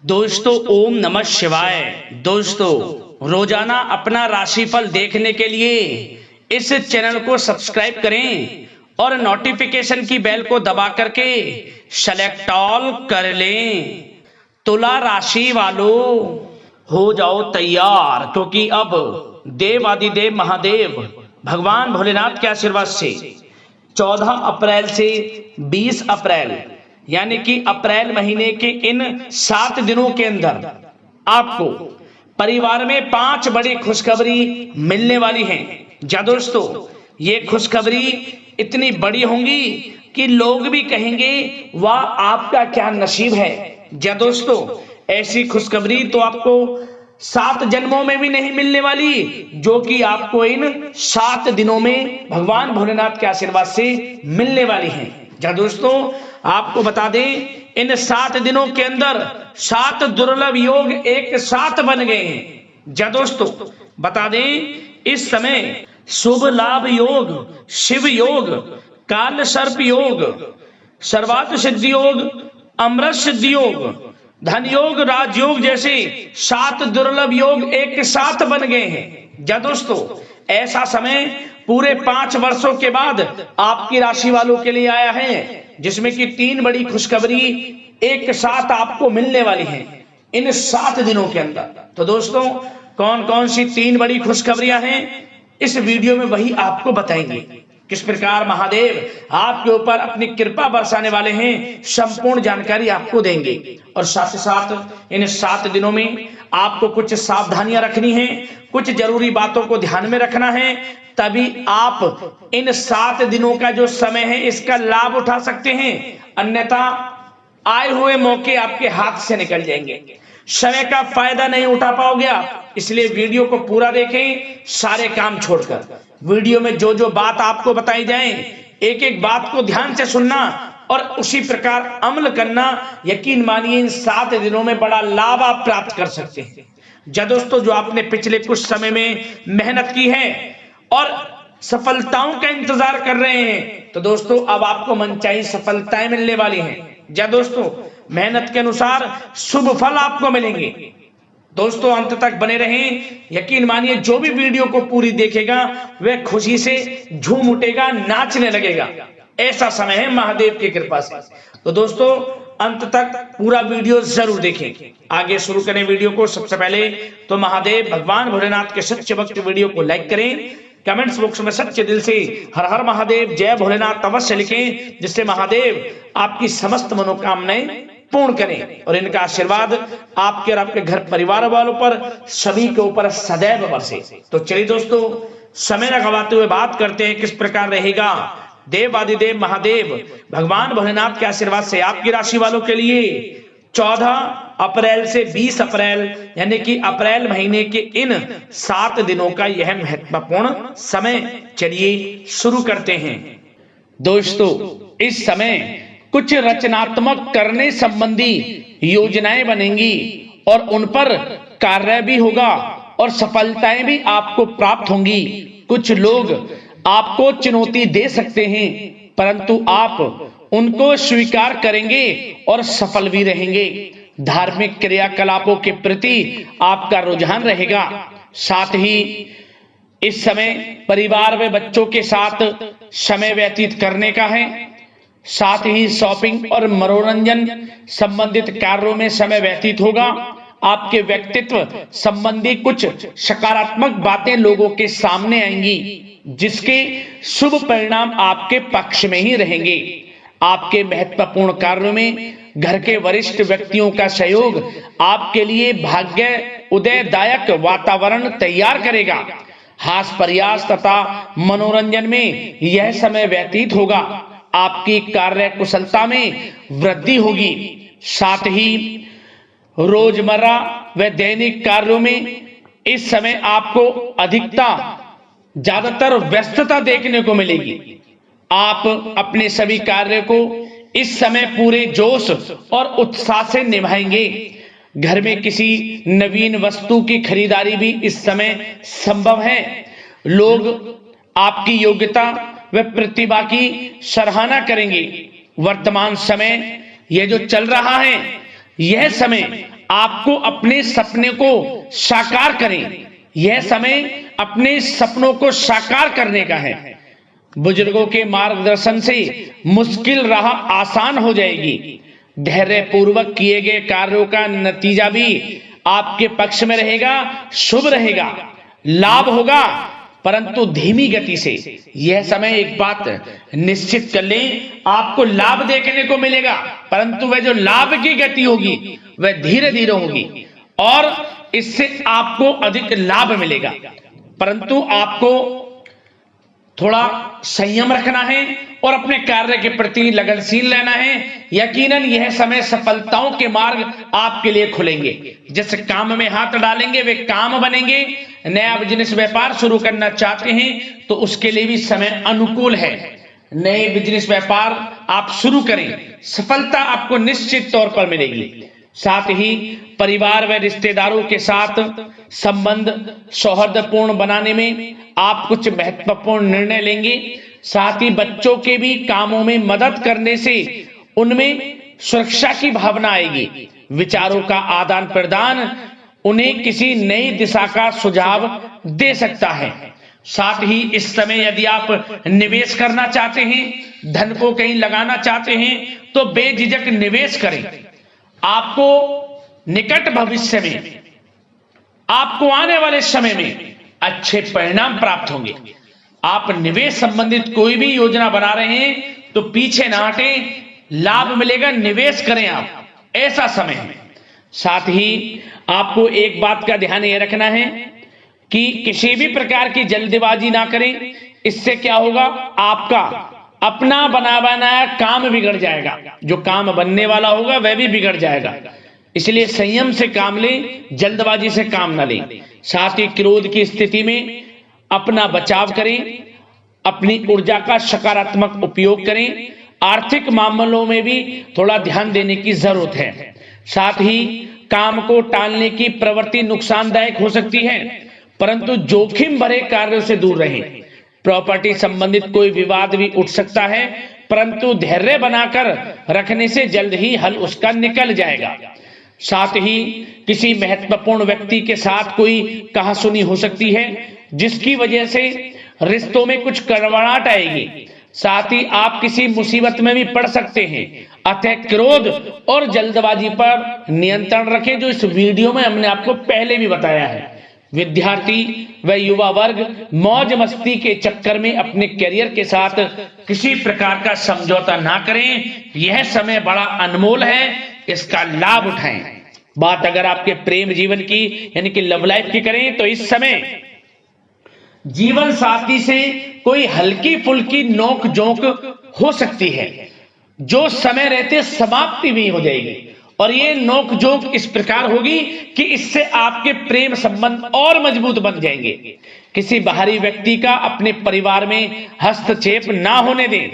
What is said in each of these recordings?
दोस्तों ओम नमः शिवाय। दोस्तों रोजाना अपना राशिफल देखने के लिए इस चैनल को सब्सक्राइब करें और नोटिफिकेशन की बेल को दबा करके सेलेक्ट ऑल कर लें। तुला राशि वालों हो जाओ तैयार, क्योंकि अब देवादिदेव महादेव भगवान भोलेनाथ के आशीर्वाद से 14 अप्रैल से 20 अप्रैल यानी कि अप्रैल महीने के इन 7 दिनों के अंदर आपको परिवार में 5 बड़ी खुशखबरी मिलने वाली हैं। जा दोस्तों, ये खुशखबरी इतनी बड़ी होंगी कि लोग भी कहेंगे वाह आपका क्या नसीब है। जा दोस्तों, ऐसी खुशखबरी तो आपको 7 जन्मों में भी नहीं मिलने वाली, जो कि आपको इन 7 दिनों में भगवान भोलेनाथ के आशीर्वाद से मिलने वाली हैं। जा दोस्तों, आपको बता दें इन 7 दिनों के अंदर 7 दुर्लभ योग एक साथ बन गए हैं। जा दोस्तों, बता दें इस समय शुभ लाभ योग, शिव योग, काल सर्प योग, सर्वार्थ सिद्धि योग, अमृत सिद्धि योग, धन योग, राजयोग जैसे 7 दुर्लभ योग एक साथ बन गए हैं। जा दोस्तों, ऐसा समय पूरे 5 वर्षों के बाद आपकी राशि वालों के लिए आया है, जिसमें कि 3 बड़ी खुशखबरी एक साथ आपको मिलने वाली हैं इन 7 दिनों के अंदर। तो दोस्तों, कौन कौन सी 3 बड़ी खुशखबरियां हैं इस वीडियो में वही आपको बताएंगे। किस प्रकार महादेव आपके ऊपर अपनी कृपा बरसाने वाले हैं, संपूर्ण जानकारी आपको देंगे। और साथ ही साथ इन 7 दिनों में आपको कुछ सावधानियां रखनी है, कुछ जरूरी बातों को ध्यान में रखना है, तभी आप इन 7 दिनों का जो समय है इसका लाभ उठा सकते हैं। अन्यथा आए हुए मौके आपके हाथ से निकल जाएंगे, समय का फायदा नहीं उठा पाओगे आप। इसलिए वीडियो को पूरा देखें, सारे काम छोड़कर। वीडियो में जो जो बात आपको बताई जाए, एक एक बात को ध्यान से सुनना और उसी प्रकार अमल करना। यकीन मानिए इन 7 दिनों में बड़ा लाभ आप प्राप्त कर सकते हैं। जा दोस्तों, जो आपने पिछले कुछ समय में मेहनत की है और सफलताओं का इंतजार कर रहे हैं, तो दोस्तों अब आपको मनचाही सफलताएं मिलने वाली हैं। जा दोस्तों, मेहनत के अनुसार शुभ फल आपको मिलेंगे। दोस्तों अंत तक बने रहें। यकीन मानिए जो भी वीडियो को पूरी देखेगा वह खुशी से झूम उठेगा, नाचने लगेगा। ऐसा समय है महादेव की कृपा से। तो दोस्तों अंत तक पूरा वीडियो जरूर देखें। आगे शुरू करें वीडियो को। सबसे पहले तो महादेव भगवान भोलेनाथ के सच्चे भक्त वीडियो को लाइक करें, कमेंट्स बॉक्स में सच्चे दिल से हर हर महादेव जय भोलेनाथ अवश्य लिखें, जिससे महादेव आपकी समस्त मनोकामनाएं पूर्ण करें और इनका आशीर्वाद आपके और आपके घर परिवार वालों पर सभी के ऊपर सदैव बरसे। तो चलिए दोस्तों, समय न गवाते हुए बात करते हैं किस प्रकार रहेगा देवादिदेव महादेव भगवान भोलेनाथ के आशीर्वाद से आपकी राशि वालों के लिए 14 अप्रैल से 20 अप्रैल यानी कि अप्रैल महीने के इन 7 दिनों का यह महत्वपूर्ण समय। चलिए शुरू करते हैं। दोस्तों इस समय कुछ रचनात्मक करने संबंधी योजनाएं बनेंगी और उन पर कार्य भी होगा और सफलताएं भी आपको प्राप्त होंगी। कुछ लोग आपको चुनौती दे सकते हैं, परंतु आप उनको स्वीकार करेंगे और सफल भी रहेंगे। धार्मिक क्रियाकलापों के प्रति आपका रुझान रहेगा। साथ ही इस समय परिवार में बच्चों के साथ समय व्यतीत करने का है। साथ ही शॉपिंग और मनोरंजन संबंधित कार्यों में समय व्यतीत होगा। आपके व्यक्तित्व संबंधी कुछ सकारात्मक बातें लोगों के सामने आएंगी, जिसके शुभ परिणाम आपके पक्ष में ही रहेंगे। आपके महत्वपूर्ण कार्यों में घर के वरिष्ठ व्यक्तियों का सहयोग आपके लिए भाग्य उदयदायक वातावरण तैयार करेगा। हास प्रयास तथा मनोरंजन में यह समय व्यतीत होगा। आपकी कार्य कुशलता में वृद्धि होगी। साथ ही रोजमर्रा व दैनिक कार्यों में इस समय आपको ज्यादातर व्यस्तता देखने को मिलेगी। आप अपने सभी कार्य को इस समय पूरे जोश और उत्साह से निभाएंगे। घर में किसी नवीन वस्तु की खरीदारी भी इस समय संभव है। लोग आपकी योग्यता व प्रतिभा की सराहना करेंगे। वर्तमान समय यह जो चल रहा है, यह समय आपको अपने सपने को साकार करें। यह समय अपने सपनों को साकार करने का है। बुजुर्गों के मार्गदर्शन से मुश्किल राह आसान हो जाएगी। धैर्य पूर्वक किए गए कार्यों का नतीजा भी आपके पक्ष में रहेगा, शुभ रहेगा, लाभ होगा, परंतु धीमी गति से। यह समय एक बात निश्चित कर लें, आपको लाभ देखने को मिलेगा, परंतु वह जो लाभ की गति होगी वह धीरे धीरे होगी और इससे आपको अधिक लाभ मिलेगा। परंतु आपको थोड़ा संयम रखना है और अपने कार्य के प्रति लगनशील रहना है। यकीनन यह समय सफलताओं के मार्ग आपके लिए खुलेंगे। जिस काम में हाथ डालेंगे वे काम बनेंगे। नया बिजनेस व्यापार शुरू करना चाहते हैं तो उसके लिए भी समय अनुकूल है। नए बिजनेस व्यापार आप शुरू करें, सफलता आपको निश्चित तौर पर मिलेगी। साथ ही परिवार व रिश्तेदारों के साथ संबंध सौहार्दपूर्ण बनाने में आप कुछ महत्वपूर्ण निर्णय लेंगे। साथ ही बच्चों के भी कामों में मदद करने से उनमें सुरक्षा की भावना आएगी। विचारों का आदान प्रदान उन्हें किसी नई दिशा का सुझाव दे सकता है। साथ ही इस समय यदि आप निवेश करना चाहते हैं, धन को कहीं लगाना चाहते हैं तो बेझिझक निवेश करें। आपको निकट भविष्य में, आपको आने वाले समय में अच्छे परिणाम प्राप्त होंगे। आप निवेश संबंधित कोई भी योजना बना रहे हैं तो पीछे ना हटें, लाभ मिलेगा, निवेश करें आप, ऐसा समय है। साथ ही आपको एक बात का ध्यान यह रखना है कि किसी भी प्रकार की जल्दबाजी ना करें। इससे क्या होगा, आपका अपना बना बनाया काम बिगड़ जाएगा, जो काम बनने वाला होगा वह भी बिगड़ जाएगा। इसलिए संयम से काम लें, जल्दबाजी से काम ना लें। साथ ही क्रोध की स्थिति में अपना बचाव करें, अपनी ऊर्जा का सकारात्मक उपयोग करें। आर्थिक मामलों में भी थोड़ा ध्यान देने की जरूरत है। साथ ही काम को टालने की प्रवृत्ति नुकसानदायक हो सकती है, परंतु जोखिम भरे कार्यों से दूर रहें। प्रॉपर्टी संबंधित कोई विवाद भी उठ सकता है, परंतु धैर्य बनाकर रखने से जल्द ही हल उसका निकल जाएगा। साथ ही किसी महत्वपूर्ण व्यक्ति के साथ कोई कहासुनी हो सकती है, जिसकी वजह से रिश्तों में कुछ कड़वाहट आएगी। साथ ही आप किसी मुसीबत में भी पड़ सकते हैं। अतः क्रोध और जल्दबाजी पर नियंत्रण रखें, जो इस वीडियो में हमने आपको पहले भी बताया है। विद्यार्थी व युवा वर्ग मौज मस्ती के चक्कर में अपने करियर के साथ किसी प्रकार का समझौता ना करें। यह समय बड़ा अनमोल है, इसका लाभ उठाएं। बात अगर आपके प्रेम जीवन की यानी कि लव लाइफ की करें तो इस समय जीवन साथी से कोई हल्की फुल्की नोक झोंक हो सकती है, जो समय रहते समाप्ति भी हो जाएगी। और ये नोक झोंक इस प्रकार होगी कि इससे आपके प्रेम संबंध और मजबूत बन जाएंगे। किसी बाहरी व्यक्ति का अपने परिवार में हस्तक्षेप ना होने दें।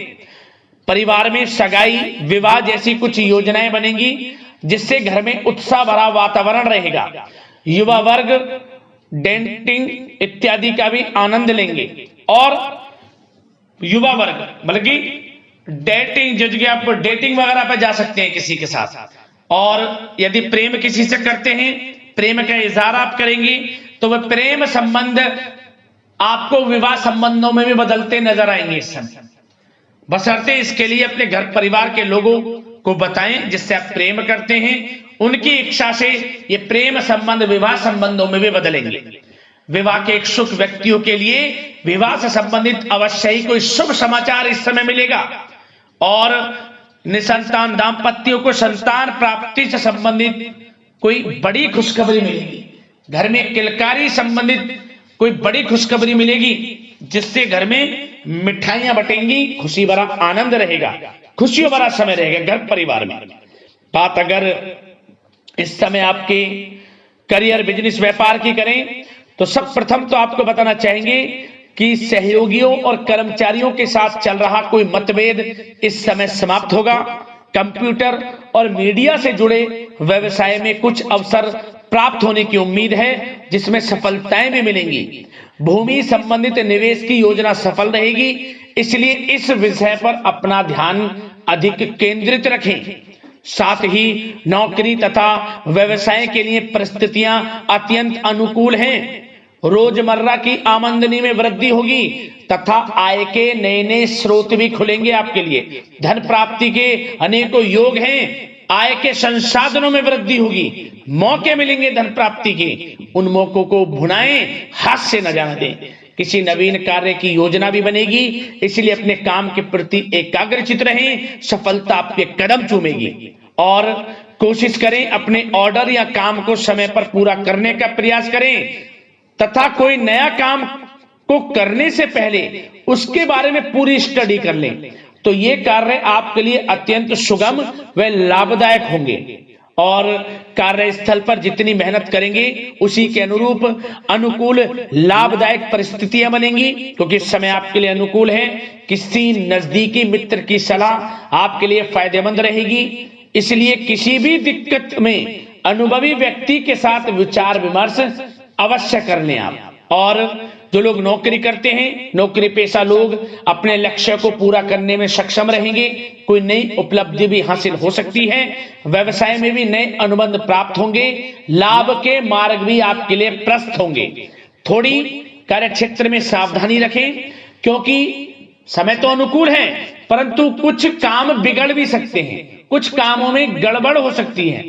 परिवार में सगाई, विवाह जैसी कुछ योजनाएं बनेंगी, जिससे घर में उत्साह भरा वातावरण रहेगा। युवा वर्ग डेटिंग इत्यादि का भी आनंद लेंगे। और युवा वर्ग मतलब कि डेटिंग, जो आप डेटिंग वगैरह पर जा सकते हैं किसी के साथ। और यदि प्रेम किसी से करते हैं, प्रेम का इजहार आप करेंगे तो वह प्रेम संबंध आपको विवाह संबंधों में भी बदलते नजर आएंगे इस समय। बशर्ते इसके लिए अपने घर परिवार के लोगों को बताएं जिससे आप प्रेम करते हैं। उनकी इच्छा से ये प्रेम संबंध विवाह संबंधों में भी बदलेंगे। विवाह के इच्छुक व्यक्तियों के लिए विवाह से संबंधित अवश्य ही कोई शुभ समाचार इस समय मिलेगा। और निसंतान दाम्पत्यों को संतान प्राप्ति से संबंधित कोई बड़ी खुशखबरी मिलेगी। घर में किलकारी संबंधित कोई बड़ी खुशखबरी मिलेगी, जिससे घर में मिठाइयां बटेंगी, खुशी भरा आनंद रहेगा, खुशियों भरा समय रहेगा घर परिवार में। बात अगर इस समय आपके करियर, बिजनेस, व्यापार की करें तो सब प्रथम तो आपको बताना चाहेंगे कि सहयोगियों और कर्मचारियों के साथ चल रहा कोई मतभेद इस समय समाप्त होगा। कंप्यूटर और मीडिया से जुड़े व्यवसाय में कुछ अवसर प्राप्त होने की उम्मीद है, जिसमें सफलताएं भी मिलेंगी। भूमि संबंधित निवेश की योजना सफल रहेगी, इसलिए इस विषय पर अपना ध्यान अधिक केंद्रित रखें। साथ ही नौकरी तथा व्यवसाय के लिए परिस्थितियां अत्यंत अनुकूल हैं। रोजमर्रा की आमदनी में वृद्धि होगी तथा आय के नए नए स्रोत भी खुलेंगे आपके लिए। धन प्राप्ति के अनेकों योग हैं। आय के संसाधनों में वृद्धि होगी, मौके मिलेंगे धन प्राप्ति के। उन मौकों को भुनाएं, हाथ से न जाने दें। किसी नवीन कार्य की योजना भी बनेगी, इसलिए अपने काम के प्रति एकाग्रचित रहें, सफलता आपके कदम चूमेगी। और कोशिश करें अपने ऑर्डर या काम को समय पर पूरा करने का प्रयास करें तथा कोई नया काम को करने से पहले उसके बारे में पूरी स्टडी कर लें, तो ये कार्य आपके लिए अत्यंत सुगम व लाभदायक होंगे। और कार्यस्थल पर जितनी मेहनत करेंगे उसी के अनुरूप अनुकूल लाभदायक परिस्थितियां बनेंगी, क्योंकि समय आपके लिए अनुकूल है। किसी नजदीकी मित्र की सलाह आपके लिए फायदेमंद रहेगी, इसलिए किसी भी दिक्कत में अनुभवी व्यक्ति के साथ विचार विमर्श अवश्य कर लें आप। और जो लोग नौकरी करते हैं, नौकरी पेशा लोग अपने लक्ष्य को पूरा करने में सक्षम रहेंगे। कोई नई उपलब्धि भी हासिल हो सकती है। व्यवसाय में भी नए अनुबंध प्राप्त होंगे। लाभ के मार्ग भी आपके लिए प्रशस्त होंगे। थोड़ी कार्य क्षेत्र में सावधानी रखें, क्योंकि समय तो अनुकूल है परंतु कुछ काम बिगड़ भी सकते हैं, कुछ कामों में गड़बड़ हो सकती है।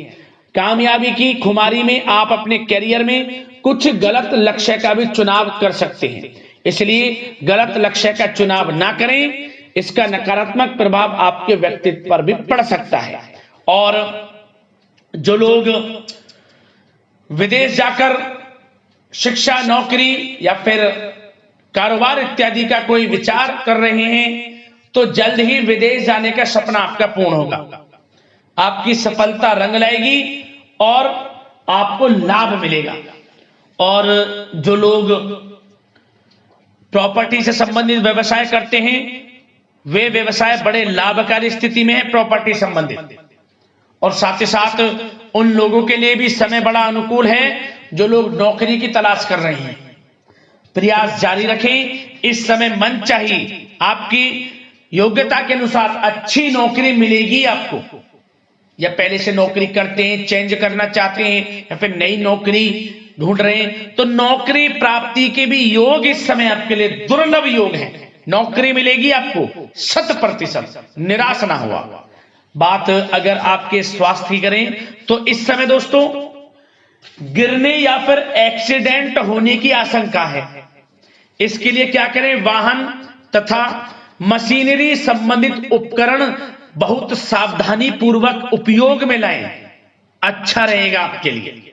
कामयाबी की खुमारी में आप अपने करियर में कुछ गलत लक्ष्य का भी चुनाव कर सकते हैं, इसलिए गलत लक्ष्य का चुनाव ना करें। इसका नकारात्मक प्रभाव आपके व्यक्तित्व पर भी पड़ सकता है। और जो लोग विदेश जाकर शिक्षा, नौकरी या फिर कारोबार इत्यादि का कोई विचार कर रहे हैं, तो जल्द ही विदेश जाने का सपना आपका पूर्ण होगा। आपकी सफलता रंग लाएगी और आपको लाभ मिलेगा। और जो लोग प्रॉपर्टी से संबंधित व्यवसाय करते हैं, वे व्यवसाय बड़े लाभकारी स्थिति में है प्रॉपर्टी संबंधित। और साथ ही साथ उन लोगों के लिए भी समय बड़ा अनुकूल है जो लोग नौकरी की तलाश कर रहे हैं। प्रयास जारी रखें। इस समय मन चाहिए आपकी योग्यता के अनुसार अच्छी नौकरी मिलेगी आपको। या पहले से नौकरी करते हैं, चेंज करना चाहते हैं, या फिर नई नौकरी ढूंढ रहे हैं, तो नौकरी प्राप्ति के भी योग इस समय आपके लिए दुर्लभ योग है। नौकरी मिलेगी आपको 100%, निराश ना हुआ। बात अगर आपके स्वास्थ्य की करें तो इस समय दोस्तों गिरने या फिर एक्सीडेंट होने की आशंका है। इसके लिए क्या करें? वाहन तथा मशीनरी संबंधित उपकरण बहुत सावधानी पूर्वक उपयोग में लाएं, अच्छा रहेगा आपके लिए।